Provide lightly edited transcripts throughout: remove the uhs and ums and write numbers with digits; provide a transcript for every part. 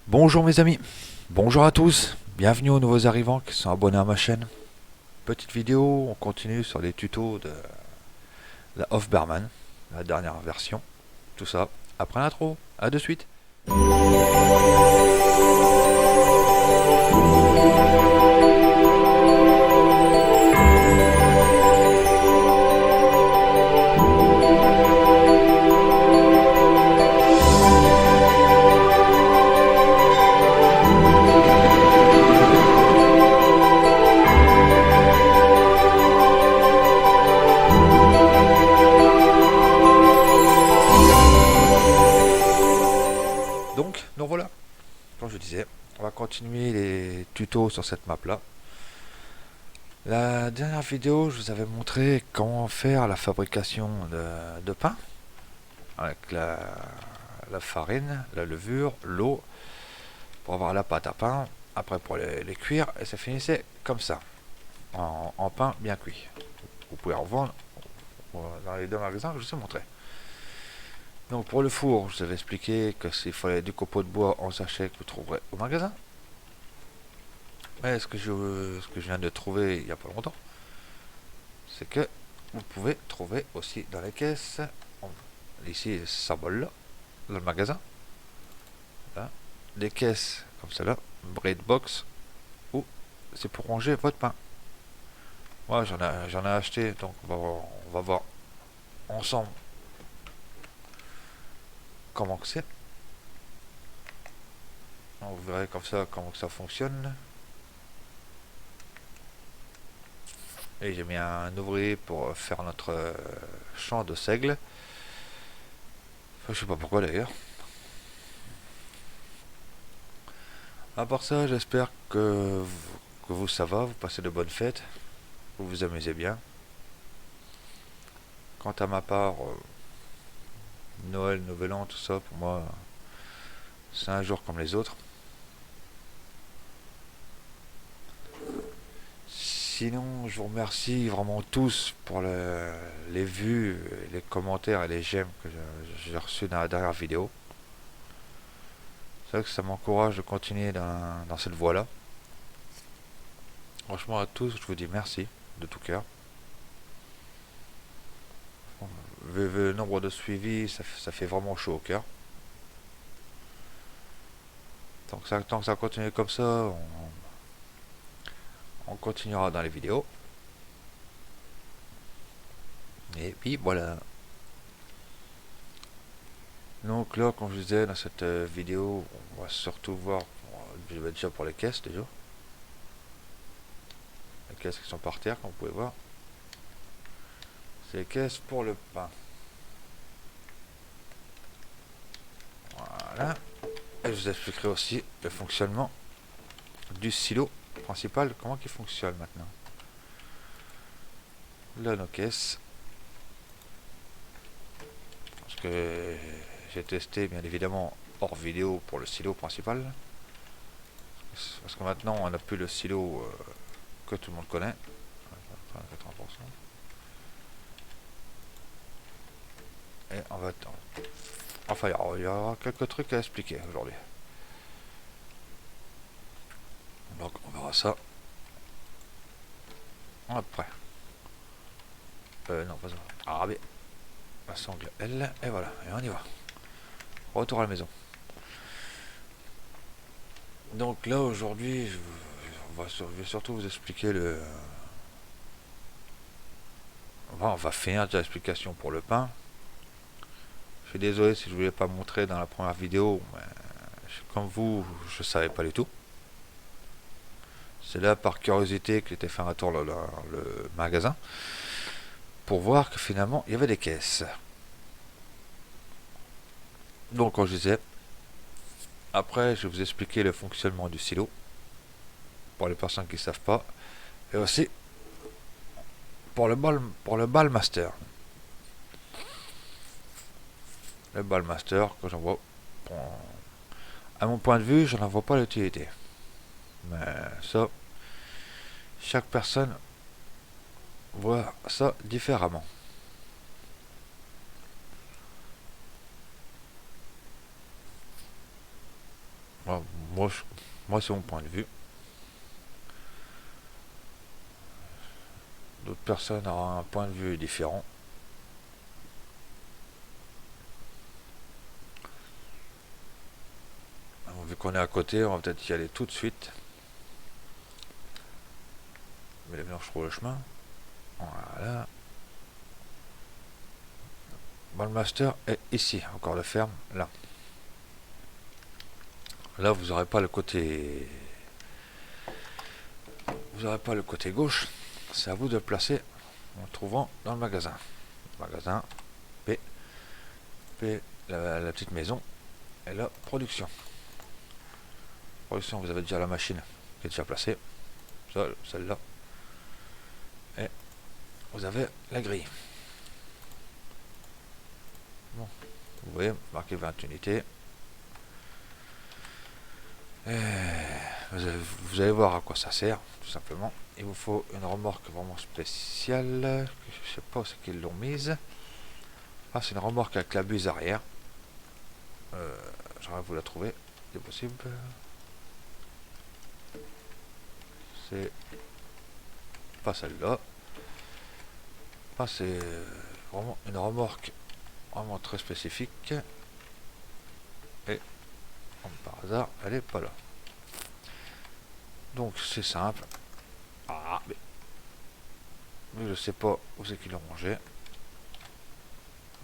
Bonjour mes amis, bonjour à tous, bienvenue aux nouveaux arrivants qui sont abonnés à ma chaîne. Petite vidéo, on continue sur les tutos de la Hofberman, la dernière version. Tout ça après l'intro, à de suite. Donc, nous voilà, comme je disais, on va continuer les tutos sur cette map là. La dernière vidéo, je vous avais montré comment faire la fabrication de pain avec la farine, la levure, l'eau pour avoir la pâte à pain, après pour les cuire, et ça finissait comme ça, en pain bien cuit. Vous pouvez en vendre dans les deux magasins que je vous ai montré. Donc pour le four, je vous avais expliqué que s'il fallait du copeau de bois en sachet que vous trouverez au magasin. Mais ce que je viens de trouver il n'y a pas longtemps, c'est que vous pouvez trouver aussi dans les caisses, ici ce symbole là, dans le magasin, là, des caisses comme celle-là, bread box, où c'est pour ranger votre pain. Moi j'en ai acheté, donc on va voir ensemble comment que c'est. Vous verrez comme ça comment que ça fonctionne. Et j'ai mis un ouvrier pour faire notre champ de seigle. Enfin, je sais pas pourquoi d'ailleurs. À part ça, j'espère que vous ça va, vous passez de bonnes fêtes, vous vous amusez bien. Quant à ma part, Noël, Nouvel An, tout ça, pour moi, c'est un jour comme les autres. Sinon, je vous remercie vraiment tous pour les vues, les commentaires et les j'aime que j'ai reçus dans la dernière vidéo. C'est vrai que ça m'encourage de continuer dans cette voie-là. Franchement, à tous, je vous dis merci de tout cœur. Vu le nombre de suivis, ça fait vraiment chaud au cœur. Tant que ça continue comme ça, on continuera dans les vidéos. Et puis voilà. Donc là, comme je disais dans cette vidéo, on va surtout voir, je vais déjà pour les caisses déjà. Les caisses qui sont par terre, comme vous pouvez voir. C'est les caisses pour le pain. Voilà. Et je vous expliquerai aussi le fonctionnement du silo principal, comment il fonctionne maintenant. Là, nos caisses. Parce que j'ai testé bien évidemment hors vidéo pour le silo principal. Parce que maintenant on n'a plus le silo que tout le monde connaît. 80%. Et on va attendre. Enfin, il y aura quelques trucs à expliquer aujourd'hui. Donc on verra ça après. Non, pas ça. A, B. La sangle L. Et voilà, et on y va. Retour à la maison. Donc là aujourd'hui, je vais surtout vous expliquer on va finir déjà l'explication pour le pain. Je suis désolé si je ne voulais pas montrer dans la première vidéo, mais comme vous, je savais pas du tout. C'est là par curiosité que j'étais fait un tour dans le magasin pour voir que finalement il y avait des caisses. Donc comme je disais, après je vais vous expliquer le fonctionnement du silo pour les personnes qui ne savent pas, et aussi pour le ball master. Le ball master, que j'en vois, à mon point de vue, je n'en vois pas l'utilité. Mais ça, chaque personne voit ça différemment. Moi, moi, moi c'est mon point de vue. D'autres personnes auront un point de vue différent. Vu qu'on est à côté, on va peut-être y aller tout de suite. Mais là, je trouve le chemin. Voilà. Bon, le master est ici, encore de ferme, là. Là, vous n'aurez pas le côté. Vous n'aurez pas le côté gauche. C'est à vous de le placer en le trouvant dans le magasin. Magasin P. P, la petite maison. Et là, production. Production, vous avez déjà la machine qui est déjà placée. Celle-là. Et vous avez la grille. Bon, vous voyez, marqué 20 unités. Et vous allez voir à quoi ça sert, tout simplement. Il vous faut une remorque vraiment spéciale. Je sais pas où c'est qu'ils l'ont mise. Ah, c'est une remorque avec la buse arrière. J'aimerais vous la trouver, c'est possible. C'est pas celle-là. Ah, c'est vraiment une remorque vraiment très spécifique. Et comme par hasard, elle est pas là. Donc c'est simple. Ah, mais je sais pas où c'est qu'ils l'ont rangé.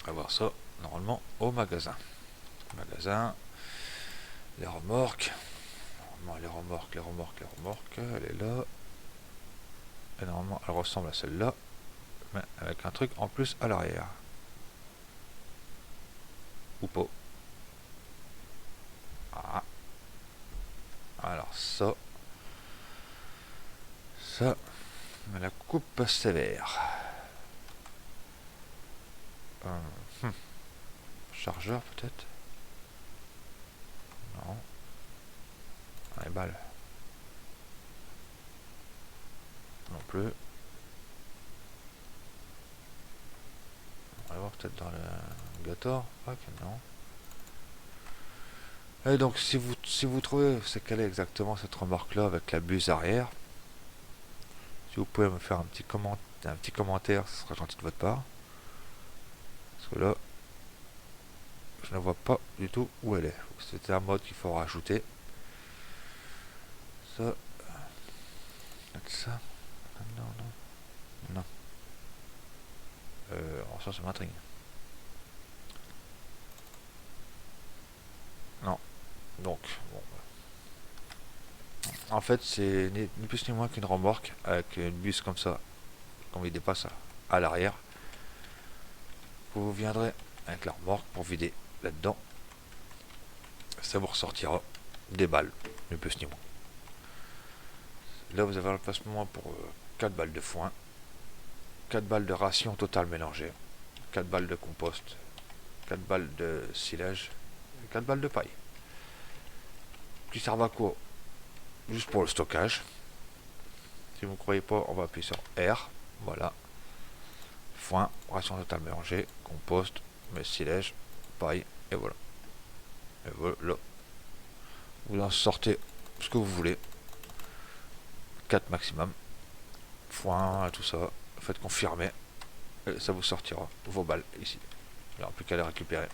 On va voir ça normalement au magasin. Magasin, les remorques. Normalement, les remorques. Elle est là. Et normalement, elle ressemble à celle-là. Mais avec un truc en plus à l'arrière. Ou pas. Ah. Alors ça. Ça. Mais la coupe sévère. Hmm. Chargeur peut-être. Non. Les balles. Non plus. On va voir peut-être dans le Gator. Ok, non. Et donc si vous trouvez c'est quelle est exactement cette remorque là avec la buse arrière, si vous pouvez me faire un petit commentaire, ce sera gentil de votre part. Parce que là, je ne vois pas du tout où elle est. C'était un mode qu'il faut rajouter. Ça. Ça. Non, non. Non. Ça, ça m'intrigue. Non. Donc, bon. En fait, c'est ni plus ni moins qu'une remorque avec une buse comme ça, comme il dépasse à l'arrière. Vous viendrez avec la remorque pour vider là-dedans. Ça vous ressortira des balles, ni plus ni moins. Là, vous avez un placement pour 4 balles de foin, 4 balles de ration totale mélangée, 4 balles de compost, 4 balles de silage, et 4 balles de paille. Qui servent à quoi? Juste pour le stockage. Si vous ne croyez pas, on va appuyer sur R. Voilà. Foin, ration totale mélangée, compost, silage, paille, et voilà. Et voilà. Vous en sortez ce que vous voulez. 4 maximum. Foin, tout ça. Faites confirmer. Et ça vous sortira vos balles ici. Il n'y aura plus qu'à les récupérer.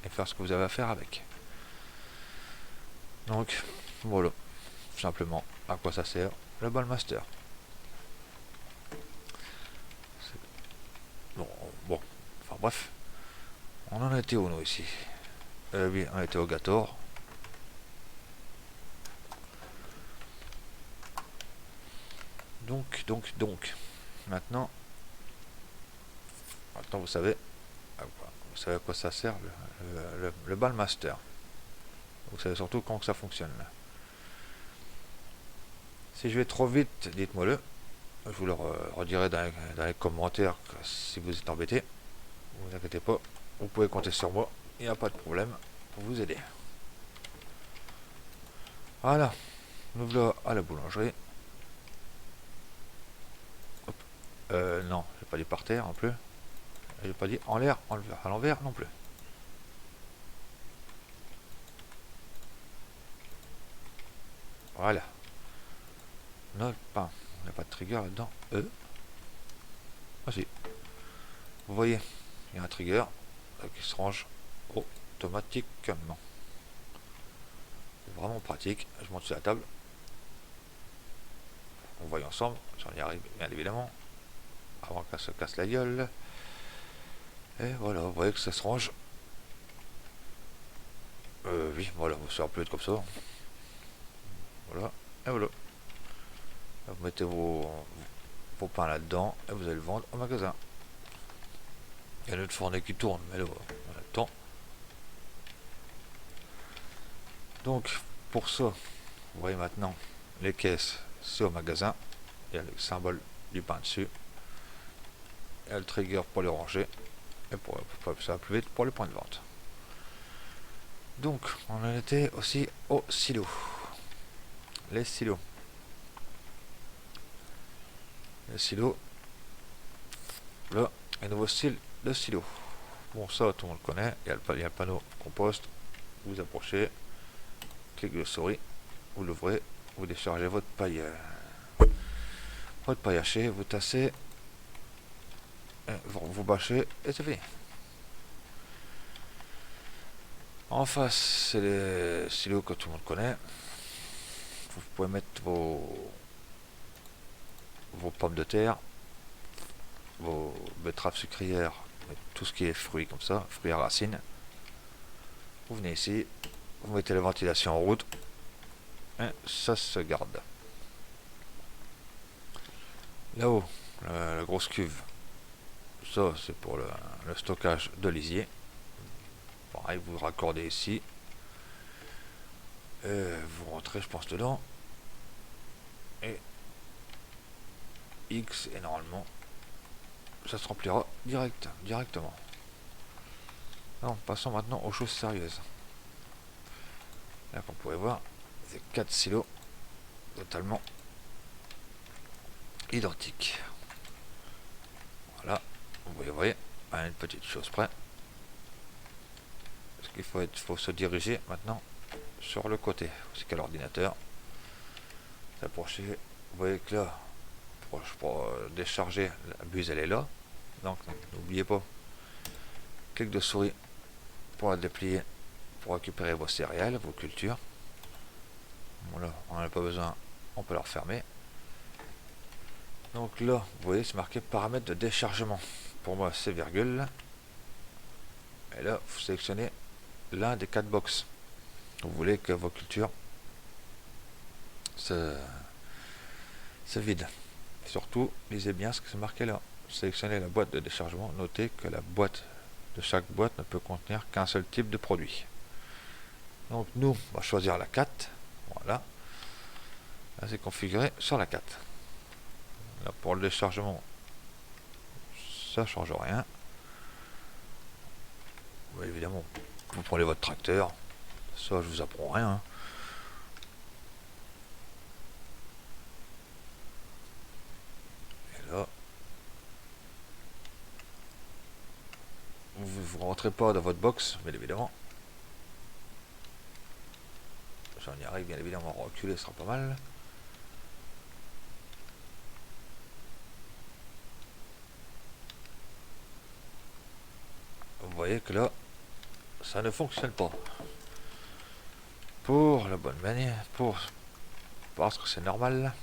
Et faire ce que vous avez à faire avec. Donc, voilà. Tout simplement, à quoi ça sert le Ballmaster. Bon. Enfin bref. On en était où nous ici? Oui, on était au Gator. Donc. Maintenant, vous savez à quoi ça sert le Ballmaster. Vous savez surtout quand que ça fonctionne. Si je vais trop vite, dites-moi le. Je vous le redirai dans les commentaires si vous êtes embêté. Ne vous inquiétez pas, vous pouvez compter sur moi, il n'y a pas de problème pour vous aider. Voilà, nous voilà à la boulangerie. Hop. Non, j'ai pas dit par terre non plus. J'ai pas dit en l'air, à l'envers non plus. Voilà. Non, pas. Il n'y a pas de trigger là-dedans. Ah si. Vous voyez, il y a un trigger qui se range automatiquement. C'est vraiment pratique. Je monte sur la table. On voit ensemble. J'en y arrive bien évidemment. Avant qu'elle se casse la gueule. Et voilà, vous voyez que ça se range. Oui, voilà, ça va plus être comme ça. Voilà, et voilà. Vous mettez vos pains là-dedans et vous allez le vendre au magasin. Il y a notre fourneau qui tourne, mais là, on a le temps. Donc, pour ça, vous voyez maintenant les caisses, c'est au magasin. Il y a le symbole du pain dessus. Il y a le trigger pour le ranger. Et ça va plus vite pour le point de vente. Donc, on en était aussi au silo. Les silos. Les silos. Là, un nouveau style de silo. Bon, ça, tout le monde connaît. Il y a le panneau compost. Vous approchez. Clic de souris. Vous l'ouvrez. Vous déchargez votre paille. Votre paille hachée. Vous tassez. Vous bâchez. Et c'est fini. En face, c'est les silos que tout le monde connaît. Vous pouvez mettre vos pommes de terre, vos betteraves sucrières, tout ce qui est fruits comme ça, fruits à racines. Vous venez ici, vous mettez la ventilation en route, et ça se garde. Là-haut, la grosse cuve, ça c'est pour le stockage de lisier. Pareil, vous raccordez ici, et vous rentrez, je pense, dedans, et X, et normalement, ça se remplira directement. Alors, passons maintenant aux choses sérieuses. Là, comme vous pouvez voir, c'est 4 silos totalement identiques. Voilà, vous voyez, à une petite chose près. Parce qu'il faut se diriger maintenant sur le côté. C'est qu'à l'ordinateur, s'approcher. Vous voyez que là, pour décharger, la buse elle est là. Donc, n'oubliez pas, clic de souris pour la déplier, pour récupérer vos céréales, vos cultures. Voilà, on n'en a pas besoin, on peut la refermer. Donc là, vous voyez, c'est marqué paramètres de déchargement. Pour moi, c'est virgule. Et là, vous sélectionnez l'un des 4 box. Vous voulez que vos cultures se vident. Surtout, lisez bien ce que c'est marqué là. Sélectionnez la boîte de déchargement. Notez que la boîte de chaque boîte ne peut contenir qu'un seul type de produit. Donc nous, on va choisir la 4. Voilà. Là, c'est configuré sur la 4. Là, pour le déchargement, ça ne change rien. Ouais, évidemment, vous prenez votre tracteur. Ça, je vous apprends rien. Hein. Et là, vous ne rentrez pas dans votre box, bien évidemment. J'en y arrive, bien évidemment, reculer sera pas mal. Vous voyez que là, ça ne fonctionne pas. Pour la bonne manière, parce que c'est normal.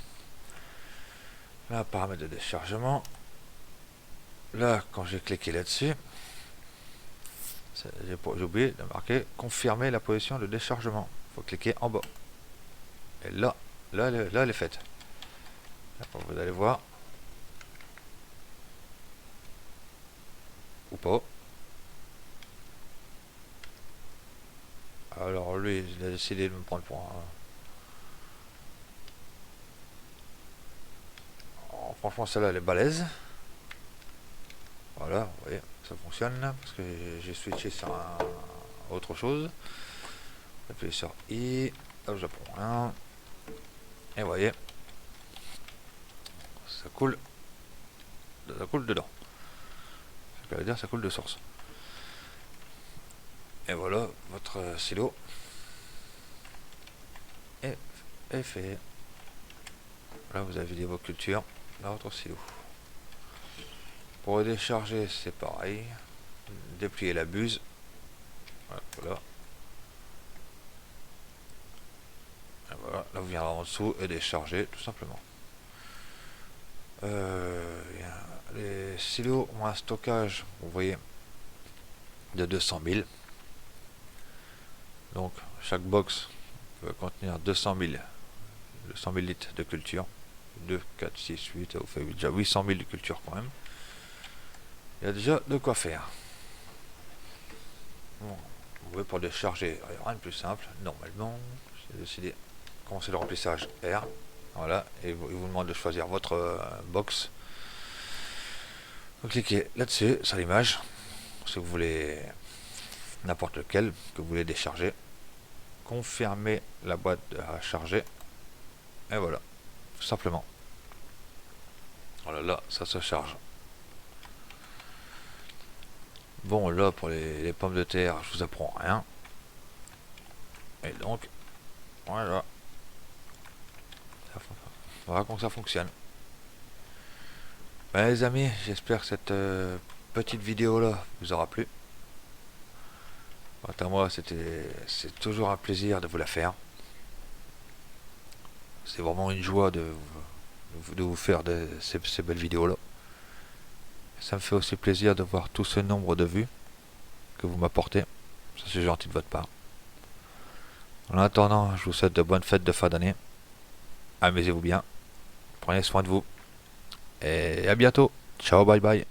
Là, paramètres de déchargement. Là, quand j'ai cliqué là-dessus, j'ai oublié de marquer confirmer la position de déchargement. Il faut cliquer en bas. Et là, elle est faite. Là, vous allez voir. Ou pas. Alors lui, il a décidé de me prendre pour un... Oh, franchement, celle-là, elle est balèze. Voilà, vous voyez, ça fonctionne. Parce que j'ai switché sur autre chose. Appuyez sur I. Hop, j'apprends rien. Et vous voyez, ça coule dedans. Je peux dire, ça coule de source. Et voilà, votre silo est est fait. Là vous avez vidé vos cultures dans votre silo. Pour le décharger c'est pareil. Déplier la buse. Voilà. Et voilà. Là vous viendrez en dessous et décharger tout simplement. Les silos ont un stockage, vous voyez, de 200 000. Donc chaque box peut contenir 200 000 litres de culture. 2, 4, 6, 8, ça vous fait déjà 800 000 de culture quand même. Il y a déjà de quoi faire. Bon, vous voyez, pour décharger, il n'y a rien de plus simple. Normalement, j'ai décidé de commencer le remplissage R. Voilà, et il vous demande de choisir votre box. Vous cliquez là-dessus, sur l'image, si vous voulez n'importe lequel que vous voulez décharger. Confirmez la boîte à charger. Et voilà, tout simplement. Voilà, là, ça se charge. Bon, là, pour les pommes de terre, je vous apprends rien. Et donc, voilà. Voilà comment ça fonctionne. Ben, les amis, j'espère que cette petite vidéo là vous aura plu. Quant à moi, c'est toujours un plaisir de vous la faire. C'est vraiment une joie de vous faire ces belles vidéos là. Ça me fait aussi plaisir de voir tout ce nombre de vues que vous m'apportez. Ça, c'est gentil de votre part. En attendant, je vous souhaite de bonnes fêtes de fin d'année. Amusez-vous bien. Prenez soin de vous. Et à bientôt. Ciao, bye bye.